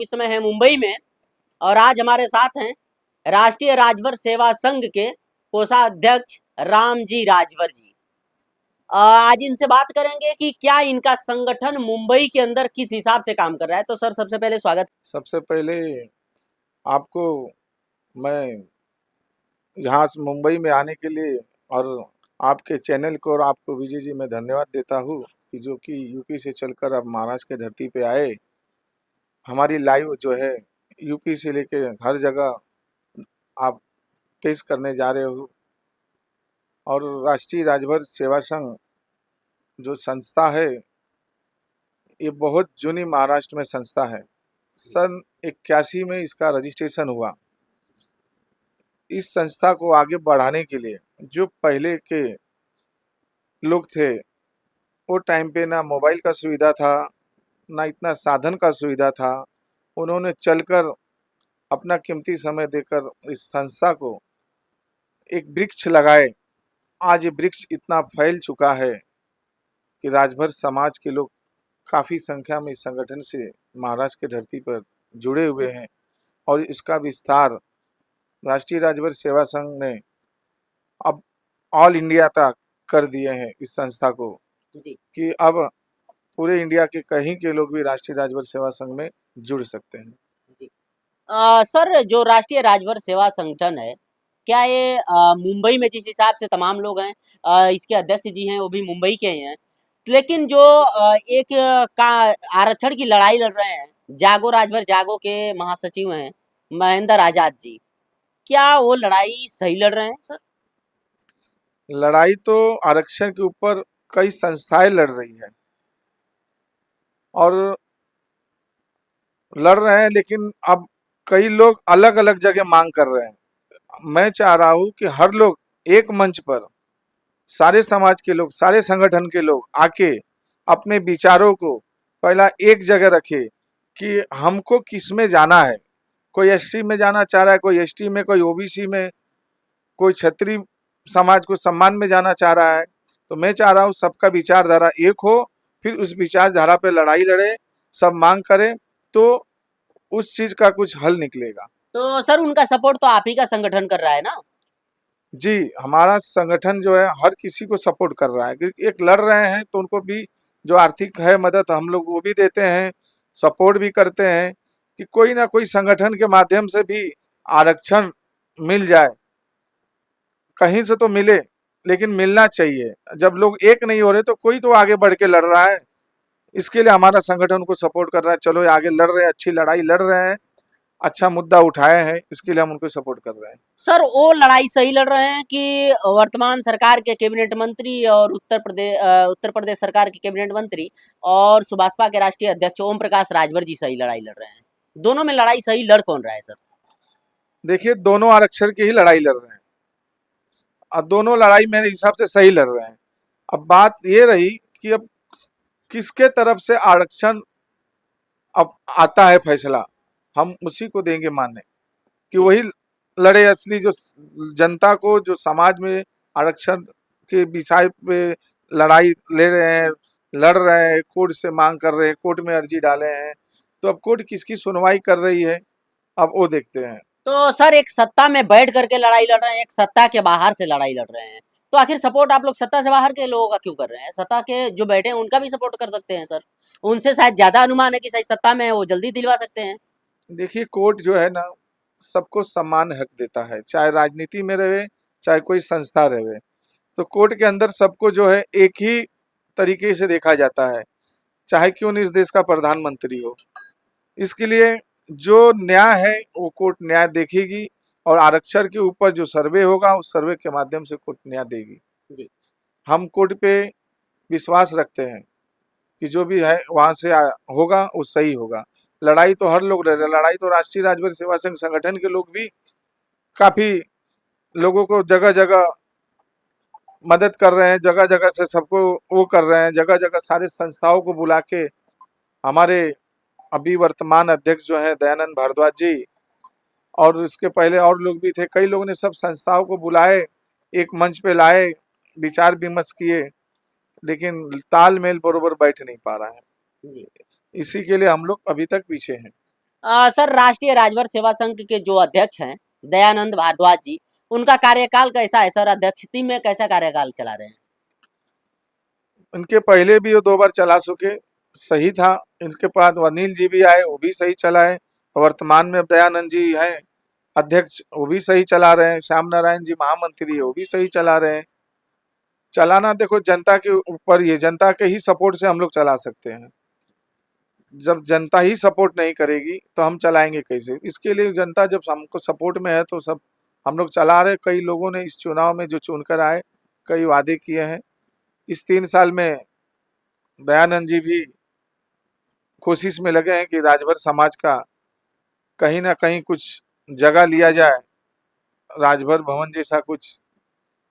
इस समय है मुंबई में और आज हमारे साथ हैं राष्ट्रीय राजभर सेवा संघ के कोषाध्यक्ष रामजी राजभर जी। आज इनसे बात करेंगे कि क्या इनका संगठन मुंबई के अंदर किस हिसाब से काम कर रहा है। तो सर सबसे पहले स्वागत। सबसे पहले आपको मैं यहाँ से मुंबई में आने के लिए और आपके चैनल को और आपको विजय जी मैं धन्यवाद देता हूँ कि जो कि यूपी से चलकर अब महाराष्ट्र की धरती पे आए। हमारी लाइव जो है यूपी से लेके हर जगह आप पेश करने जा रहे हो। और राष्ट्रीय राजभर सेवा संघ जो संस्था है ये बहुत जूनी महाराष्ट्र में संस्था है। सन 81 में इसका रजिस्ट्रेशन हुआ। इस संस्था को आगे बढ़ाने के लिए जो पहले के लोग थे वो टाइम पे ना मोबाइल का सुविधा था ना इतना साधन का सुविधा था। उन्होंने चलकर अपना कीमती समय देकर इस संस्था को एक वृक्ष लगाए। आज ये वृक्ष इतना फैल चुका है कि राजभर समाज के लोग काफ़ी संख्या में इस संगठन से महाराष्ट्र की धरती पर जुड़े हुए हैं। और इसका विस्तार राष्ट्रीय राजभर सेवा संघ ने अब ऑल इंडिया तक कर दिए हैं इस संस्था को जी कि अब पूरे इंडिया के कहीं के लोग भी राष्ट्रीय राजभर सेवा संघ में जुड़ सकते हैं। जी। सर जो राष्ट्रीय राजभर सेवा संगठन है, क्या ये मुंबई में जिस हिसाब से तमाम लोग हैं, इसके अध्यक्ष जी हैं वो भी मुंबई के ही हैं, लेकिन जो एक का आरक्षण की लड़ाई लड़ रहे हैं, जागो राजभर जागो के महासचिव हैं महेंद्र आजाद जी, क्या वो लड़ाई सही लड़ रहे हैं सर? लड़ाई तो आरक्षण के ऊपर कई संस्थाएं लड़ रही है और लड़ रहे हैं, लेकिन अब कई लोग अलग अलग जगह मांग कर रहे हैं। मैं चाह रहा हूँ कि हर लोग एक मंच पर सारे समाज के लोग सारे संगठन के लोग आके अपने विचारों को पहला एक जगह रखे कि हमको किस में जाना है। कोई एससी में जाना चाह रहा है, कोई एसटी में, कोई ओबीसी में, कोई क्षत्रिय समाज को सम्मान में जाना चाह रहा है। तो मैं चाह रहा हूँ सबका विचारधारा एक हो, फिर उस विचारधारा पे लड़ाई लड़े, सब मांग करें तो उस चीज का कुछ हल निकलेगा। तो सर उनका सपोर्ट तो आप ही का संगठन कर रहा है ना? जी, हमारा संगठन जो है हर किसी को सपोर्ट कर रहा है क्योंकि एक लड़ रहे हैं तो उनको भी जो आर्थिक है मदद हम लोग वो भी देते हैं, सपोर्ट भी करते हैं कि कोई ना कोई संगठन के माध्यम से भी आरक्षण मिल जाए। कहीं से तो मिले लेकिन मिलना चाहिए। जब लोग एक नहीं हो रहे तो कोई तो आगे बढ़ के लड़ रहा है। इसके लिए हमारा संगठन उनको सपोर्ट कर रहा है। चलो ये आगे लड़ रहे हैं, अच्छी लड़ाई लड़ रहे हैं, अच्छा मुद्दा उठाए हैं, इसके लिए हम उनको सपोर्ट कर रहे हैं। सर वो लड़ाई सही लड़ रहे हैं कि वर्तमान सरकार के कैबिनेट मंत्री और उत्तर प्रदेश सरकार के कैबिनेट मंत्री और सुभाषपा के राष्ट्रीय अध्यक्ष ओम प्रकाश राजभर जी सही लड़ाई लड़ रहे हैं? दोनों में लड़ाई सही लड़ कौन रहा है सर? देखिए दोनों आरक्षण की ही लड़ाई लड़ रहे हैं और दोनों लड़ाई मेरे हिसाब से सही लड़ रहे हैं। अब बात ये रही कि अब किसके तरफ से आरक्षण अब आता है फैसला, हम उसी को देंगे मानने कि जी वही लड़े। असली जो जनता को जो समाज में आरक्षण के विषय पे लड़ाई ले रहे हैं, लड़ रहे हैं, कोर्ट से मांग कर रहे हैं, कोर्ट में अर्जी डाले हैं, तो अब कोर्ट किसकी सुनवाई कर रही है अब वो देखते हैं। तो सर एक सत्ता में बैठ करके लड़ाई लड़ रहे हैं, एक सत्ता के बाहर से लड़ाई लड़ रहे हैं, तो आखिर सपोर्ट आप लोग सत्ता से बाहर के लोगों का क्यों कर रहे हैं? सत्ता के जो बैठे हैं उनका भी सपोर्ट कर सकते हैं सर, उनसे शायद ज्यादा अनुमान है कि सही सत्ता में है, वो जल्दी दिलवा सकते हैं। देखिए कोर्ट जो है ना सबको समान हक देता है, चाहे राजनीति में रहे चाहे कोई संस्था रहे। तो कोर्ट के अंदर सबको जो है एक ही तरीके से देखा जाता है, चाहे क्यों नहीं इस देश का प्रधानमंत्री हो। इसके लिए जो न्याय है वो कोर्ट न्याय देखेगी और आरक्षण के ऊपर जो सर्वे होगा उस सर्वे के माध्यम से कोर्ट न्याय देगी। जी हम कोर्ट पे विश्वास रखते हैं कि जो भी है वहाँ से होगा वो सही होगा। लड़ाई तो हर लोग लड़ रहे हैं, लड़ाई तो राष्ट्रीय राजभर सेवा संघ संगठन के लोग भी काफी लोगों को जगह जगह मदद कर रहे हैं, जगह जगह से सबको वो कर रहे हैं, जगह जगह सारे संस्थाओं को बुला के हमारे अभी वर्तमान अध्यक्ष जो है दयानंद भारद्वाज जी और इसके पहले और लोग भी थे, कई लोगों ने सब संस्थाओं को बुलाए, एक मंच पे लाए, विचार विमर्श किए, लेकिन तालमेल बरोबर बैठ नहीं पा रहा है। जी। इसी के लिए हम लोग अभी तक पीछे हैं। सर राष्ट्रीय राजभर सेवा संघ के जो अध्यक्ष हैं दयानंद भारद्वाज जी, उनका कार्यकाल कैसा है सर? अध्यक्षता में कैसा कार्यकाल चला रहे हैं? इनके पहले भी वो 2 बार चला चुके, सही था। इनके बाद अनिल जी भी आए, वो भी सही चला है। वर्तमान में अब दयानंद जी हैं अध्यक्ष, वो भी सही चला रहे हैं। श्याम नारायण जी महामंत्री है, वो भी सही चला रहे हैं। चलाना देखो जनता के ऊपर, ये जनता के ही सपोर्ट से हम लोग चला सकते हैं। जब जनता ही सपोर्ट नहीं करेगी तो हम चलाएंगे कैसे? इसके लिए जनता जब हमको सपोर्ट में है तो सब हम लोग चला रहे। कई लोगों ने इस चुनाव में जो चुनकर आए, कई वादे किए हैं। इस 3 साल में दयानंद जी भी कोशिश में लगे हैं कि राजभर समाज का कहीं ना कहीं कुछ जगह लिया जाए, राजभर भवन जैसा कुछ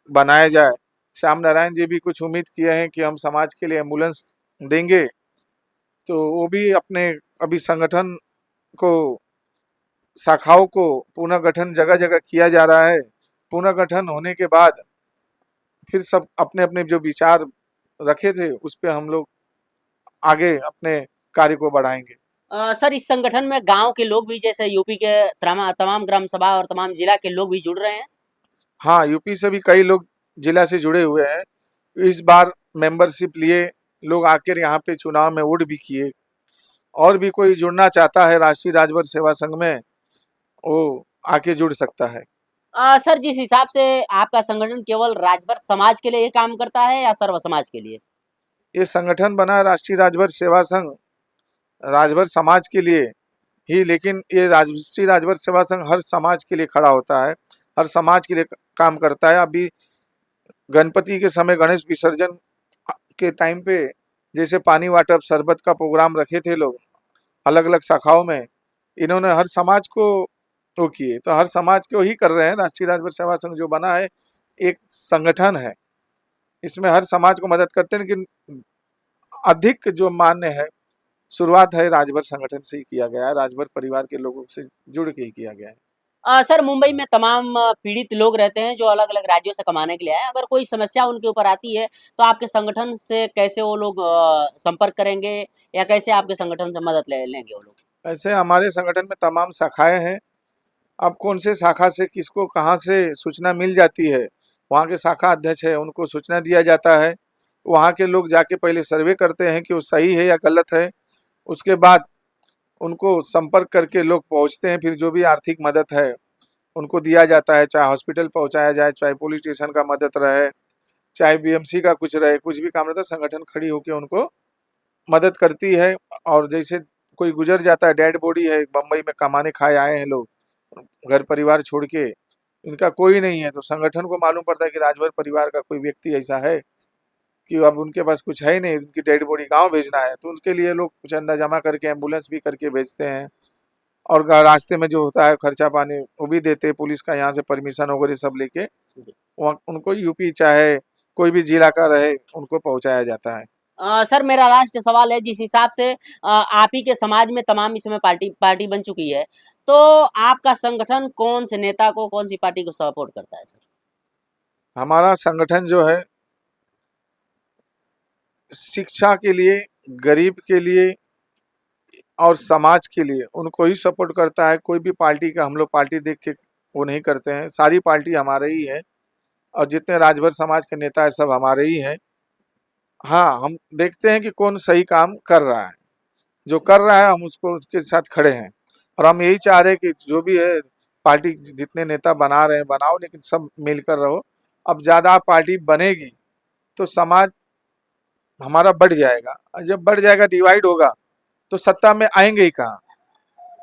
बनाया जाए। श्याम नारायण जी भी कुछ उम्मीद किए हैं कि हम समाज के लिए एम्बुलेंस देंगे, तो वो भी अपने अभी संगठन को, शाखाओं को पुनर्गठन जगह जगह किया जा रहा है। पुनर्गठन होने के बाद फिर सब अपने अपने जो विचार रखे थे उस पे हम लोग आगे अपने कार्य को बढ़ाएंगे। सर इस संगठन में गांव के लोग भी, जैसे यूपी के तमाम ग्राम सभा और तमाम जिला के लोग भी जुड़ रहे हैं? हाँ, यूपी से भी कई लोग जिला से जुड़े हुए हैं। इस बार मेंबरशिप लिए लोग आकर यहाँ पे चुनाव में वोट भी किए। और भी कोई जुड़ना चाहता है राष्ट्रीय राजभर सेवा संघ में, वो आके जुड़ सकता है। सर जिस हिसाब से आपका संगठन केवल राजभर समाज के लिए ये काम करता है या सर्व समाज के लिए? ये संगठन बना राष्ट्रीय राजभर सेवा संघ राजभर समाज के लिए ही, लेकिन ये राष्ट्रीय राजभर सेवा संघ हर समाज के लिए खड़ा होता है, हर समाज के लिए काम करता है। अभी गणपति के समय गणेश विसर्जन के टाइम पे जैसे पानी वाटप शरबत का प्रोग्राम रखे थे लोग अलग अलग शाखाओं में, इन्होंने हर समाज को वो किए, तो हर समाज को ही कर रहे हैं। राष्ट्रीय राजभर सेवा संघ जो बना है एक संगठन है, इसमें हर समाज को मदद करते हैं, लेकिन अधिक जो मान्य है, शुरुआत है राजभर संगठन से ही किया गया है, राजभर परिवार के लोगों से जुड़ के ही किया गया है। सर मुंबई में तमाम पीड़ित लोग रहते हैं जो अलग अलग राज्यों से कमाने के लिए आए। अगर कोई समस्या उनके ऊपर आती है तो आपके संगठन से कैसे वो लोग संपर्क करेंगे या कैसे आपके संगठन से मदद ले लेंगे वो लोग? ऐसे हमारे संगठन में तमाम शाखाएं हैं। अब कौन से शाखा से किसको कहाँ से सूचना मिल जाती है, वहाँ के शाखा अध्यक्ष है, उनको सूचना दिया जाता है। वहाँ के लोग जाके पहले सर्वे करते हैं कि वो सही है या गलत है। उसके बाद उनको संपर्क करके लोग पहुँचते हैं, फिर जो भी आर्थिक मदद है उनको दिया जाता है, चाहे हॉस्पिटल पहुँचाया जाए, चाहे पुलिस स्टेशन का मदद रहे, चाहे बीएमसी का कुछ रहे, कुछ भी काम रहता है संगठन खड़ी होकर उनको मदद करती है। और जैसे कोई गुजर जाता है, डेड बॉडी है, बम्बई में कमाने खाए आए हैं लोग, घर परिवार छोड़ के, इनका कोई नहीं है, तो संगठन को मालूम पड़ता है कि राजभर परिवार का कोई व्यक्ति ऐसा है कि अब उनके पास कुछ है ही नहीं, उनकी डेड बॉडी गांव भेजना है, तो उनके लिए लोग चंदा जमा करके एम्बुलेंस भी करके भेजते हैं। और रास्ते में जो होता है खर्चा पानी वो भी देते हैं, पुलिस का यहाँ से परमिशन वगैरह सब लेके उनको यूपी चाहे कोई भी जिला का रहे उनको पहुँचाया जाता है। सर मेरा लास्ट सवाल है, जिस हिसाब से आप ही के समाज में तमाम इस समय पार्टी पार्टी बन चुकी है, तो आपका संगठन कौन से नेता को, कौन सी पार्टी को सपोर्ट करता है सर? हमारा संगठन जो है शिक्षा के लिए, गरीब के लिए और समाज के लिए उनको ही सपोर्ट करता है। कोई भी पार्टी का हम लोग पार्टी देख के वो नहीं करते हैं, सारी पार्टी हमारे ही है और जितने राजभर समाज के नेता है सब हमारे ही हैं। हाँ, हम देखते हैं कि कौन सही काम कर रहा है, जो कर रहा है हम उसको उसके साथ खड़े हैं। और हम यही चाह रहे हैं कि जो भी है पार्टी जितने नेता बना रहे हैं बनाओ, लेकिन सब मिलकर रहो। अब ज़्यादा पार्टी बनेगी तो समाज हमारा बढ़ जाएगा, और जब बढ़ जाएगा डिवाइड होगा तो सत्ता में आएंगे ही कहाँ?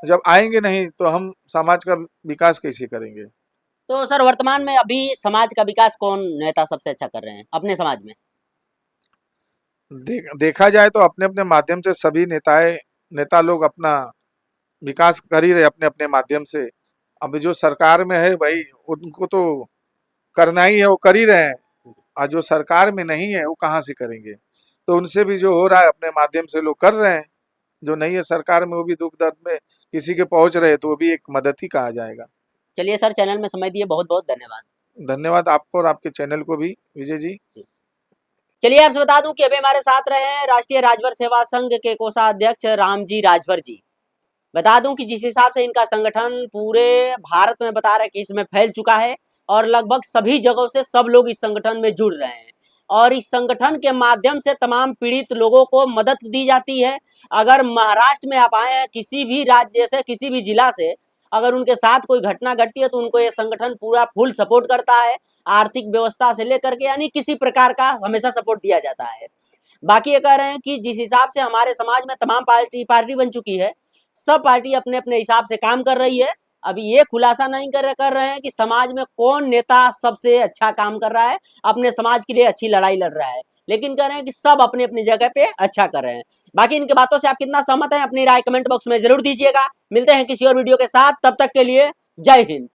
जब आएंगे नहीं तो हम समाज का विकास कैसे करेंगे? तो सर वर्तमान में अभी समाज का विकास कौन नेता सबसे अच्छा कर रहे हैं अपने समाज में? देखा जाए तो अपने अपने माध्यम से सभी नेता लोग अपना विकास कर ही रहे अपने अपने माध्यम से। अभी जो सरकार में है भाई उनको तो करना ही है, वो कर ही रहे हैं, और जो सरकार में नहीं है वो कहाँ से करेंगे? तो उनसे भी जो हो रहा है अपने माध्यम से लोग कर रहे हैं। जो नहीं है सरकार में वो भी दुख दर्द में किसी के पहुंच रहे तो वो भी एक मदद ही कहा जाएगा। चलिए सर, चैनल में समय दिए बहुत बहुत धन्यवाद। धन्यवाद आपको और आपके चैनल को भी विजय जी। चलिए आपसे बता दूं कि अभी हमारे साथ रहे हैं राष्ट्रीय राजभर सेवा संघ के कोषाध्यक्ष रामजी राजभर जी। बता दूं कि जिस हिसाब से इनका संगठन पूरे भारत में बता रहा है कि इसमें फैल चुका है और लगभग सभी जगहों से सब लोग इस संगठन में जुड़ रहे हैं और इस संगठन के माध्यम से तमाम पीड़ित लोगों को मदद दी जाती है। अगर महाराष्ट्र में आप आए हैं किसी भी राज्य से किसी भी जिला से, अगर उनके साथ कोई घटना घटती है तो उनको ये संगठन पूरा फुल सपोर्ट करता है, आर्थिक व्यवस्था से लेकर के यानी किसी प्रकार का हमेशा सपोर्ट दिया जाता है। बाकी ये कह रहे हैं कि जिस हिसाब से हमारे समाज में तमाम पार्टी बन चुकी है, सब पार्टी अपने अपने हिसाब से काम कर रही है। अभी ये खुलासा नहीं कर रहे हैं कि समाज में कौन नेता सबसे अच्छा काम कर रहा है, अपने समाज के लिए अच्छी लड़ाई लड़ रहा है, लेकिन कह रहे हैं कि सब अपनी अपनी जगह पे अच्छा कर रहे हैं। बाकी इनके बातों से आप कितना सहमत हैं अपनी राय कमेंट बॉक्स में जरूर दीजिएगा। मिलते हैं किसी और वीडियो के साथ, तब तक के लिए जय हिंद।